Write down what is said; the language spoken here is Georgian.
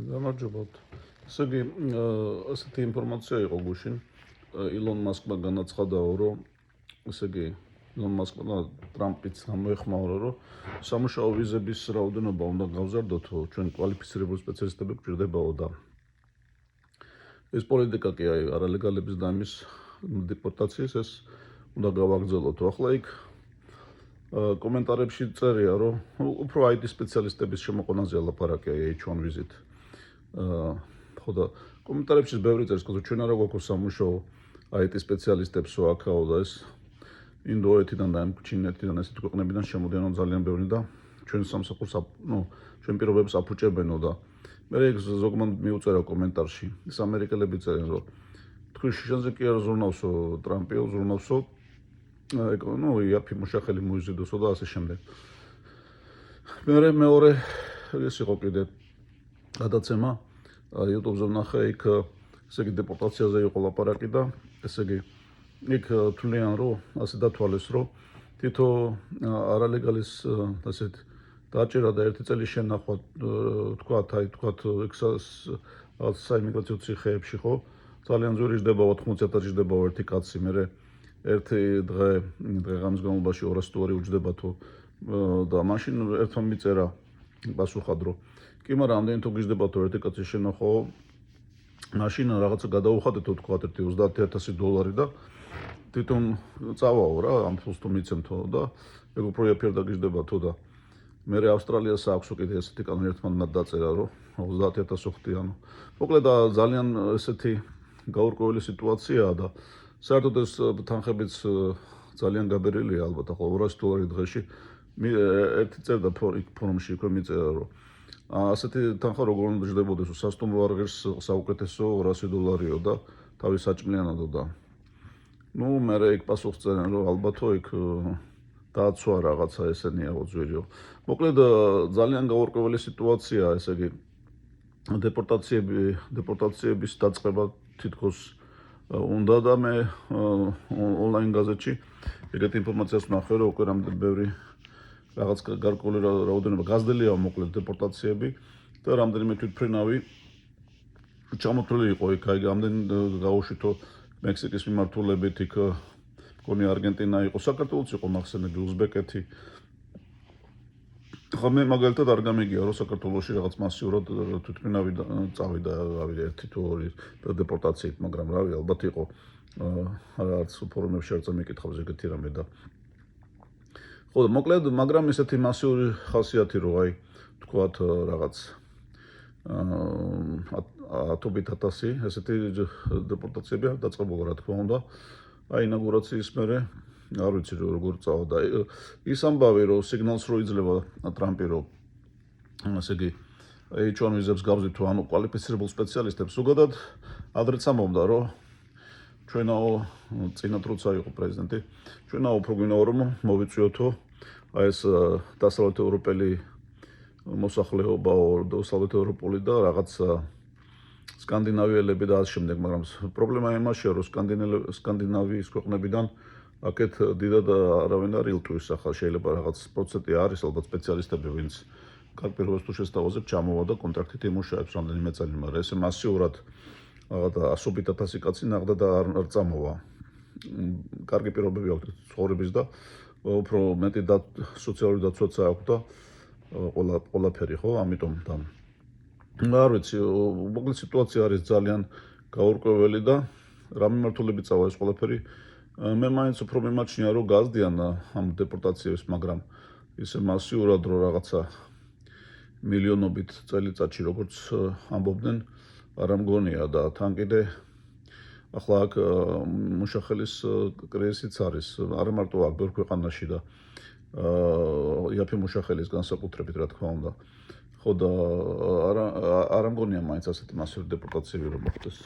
გამარჯობათ. ესე იგი, ასეთი ინფორმაცია იყო გუშინ. ილონ მასკმა განაცხადაო, რომ ესე იგი, ილონ მასკმა და ტრამპიც ამოეხმაურა, რომ სამუშაო ვიზების რაოდენობა უნდა გავზარდოთო, ჩვენ კვალიფიცირებული სპეციალისტები გვჭირდებაო და ეს პოლიტიკა კი არალეგალების და ამის დეპორტაციის ეს უნდა გავაგრძელოთ. ახლა იქ კომენტარებში წერია, რომ უფრო IT სპეციალისტების შემოყვანაზე ლაპარაკია H1 ვიზით. ხო და კომენტარებში ბევრი წერს, რომ ჩვენ არა გვაქვს სამუშაო IT სპეციალისტებსო აქაო და ეს ინდოეთიდან და ჩინეთიდან ესეთ ქვეყნებიდან შემოდიან ძალიან ბევრი და ჩვენ სამსახურს ჩვენ პირობებს აფუჭებენო და მე ზოგმა მიუწერა კომენტარში ეს ამერიკელები წერენ, რომ თქვენ შანზე კი არ ზრუნავსო ტრამპიო ზრუნავსო იაფი მუშახელი მოიზიდოსო და ასე შემდეგ. მეორე ეს იყო კიდე გადაცემა YouTube-ზე ვნახე, იქ ესე იგი დეპორტაციაზე იყო ლაპარაკი და ესე იგი იქ თვლიან, რომ ასე დათვალეს, რომ თითო არალეგალის ასეთ დაჭერა და ერთი წელი შენახვა თქვათ საიმიგრაციო ციხეებში ხო ძალიან ძვირი ჯდება 80,000 ჯდება ერთი კაცი, მე ერთი დღეღამის განმავლობაში 200 დოლარი უჯდებათო და მაშინ ერთმა მიწერა პასუხად, რომ კი, მაგრამ ამდენი თუ გიждდებათო ერთი კაცი შენახო, მაშინ რაღაცა გადაუხადეთო თქვათ ერთი 30,000 დოლარი და თვითონ წავაო რა ამ ფულს თუ მიცემთო და ეგ უფრო იაფიერ დაგიждდებათო და მე ავსტრალიას აქვს კიდე ესეთი კანონი ერთმანეთმა დაწერა, რომ 30,000 ხტიანო. მოკლედ ძალიან ესეთი გაურკვეველი სიტუაციაა და საერთოდ ეს თანხებიც ძალიან გაბერილია ალბათ, ახლა 200 დოლარი დღეში ერთი წერდა ფორუმში იქვე მიწერა, რომ ასეთი თანხა როგორ უნდა ჯდებოდეს, სასტუმრო არ ღირს საუკეთესო 200 დოლარიო და თავის საჭმლიანადო და მე იქ პასუხს წერენ, რომ ალბათო იქ დააცვა რაღაცა ესენიაო ძვირიო. მოკლედ ძალიან გაურკვეველი სიტუაციაა, ესე იგი დეპორტაციების დაწყება თითქოს უნდა და მე ონლაინ გაზეთში ეგეთი ინფორმაციას ვნახე, რომ უკვე რამდენი ბევრი რაღაც გარკვეული რაოდენობა გაზრდილია მოკლედ დეპორტაციები და რამდენიმე თვითმფრინავი ჩამოთვლილი იყო იქ, აი რამდენი გაუშვითო მექსიკის მიმართულებით იქ მგონი არგენტინა იყო, საქართველოც იყო მახსენები, უზბეკეთი. ხა მე მაგალითად არ გამიგია, რომ საქართველოში რაღაც მასიურად თვითმფრინავი წავიდა ერთი თუ ორი დეპორტაციით, მაგრამ რავი, ალბათ იყო არც ფორუმებში არ წამიკითხავს ეგეთი რამე და ხო და მოკლედ, მაგრამ ესეთი მასიური ხასიათი რო აი თქვათ რაღაც ათობით ათასი ესეთი დეპორტაციები არ დაწყებულა, რა თქმა უნდა. აი ინაugurაციის მერე არ ვიცი როგორ წავა და ის ამბავი, რომ სიგნალს რო იძლევა ტრამპი, რომ ესე იგი H1 ვიზებს გავზით თუ ანუ კვალიფიცირებულ სპეციალისტებს, ზოგადად ადრეც ამბობდა, რომ ჩვენაო წინათ როცა იყო პრეზიდენტი, ჩვენაო უფრო გვინაო რომ მოვიწვიოთო აი ეს დასავლეთ ევროპელი მოსახლეობაო, დასავლეთ ევროპული და რაღაც სკანდინავიელები და ამ შემდეგ, მაგრამ პრობლემა იმაშია, რომ სკანდინავიის ქვეყნებიდან აქეთ დიდად არავინ არ ილტვის, ახლა შეიძლება რაღაც პროცენტი არის, ალბათ სპეციალისტები, ვინც კარგ პირობას თუ შესთავაზებ, ჩამოვა და კონტრაქტით იმუშავებს რამდენიმე წელი, მაგრამ ესე მასიურად რაღაც 100,000 კაცი ნახდა და არ წამოვა. კარგი პირობები აქვს ცხოვრების და უფრო მეტი სოციალური დაცვაც აქვს და ყველაფერი ხო, ამიტომ და არ ვიცი, მოკლედ სიტუაცია არის ძალიან გაურკვეველი და რა მიმართულებით წავა ეს ყველაფერი. მე მაინც უფრო მიმაჩნია, რომ გაზდიან ამ დეპორტაციებს, მაგრამ ისე მასიურად რომ რაღაცა მილიონობით წელიწადში როგორც ამბობდნენ, არ ამგონია და თან კიდე ახლა აქ მუშახელის კრიზისიც არის, არა მარტო აქ ბევრ ქვეყანაში და იაფი მუშახელის განსაკუთრებით, რა თქმა უნდა. ხო და არ ამგონია მაინც ასეთი მასიური დეპორტაციები რომ მოხდეს.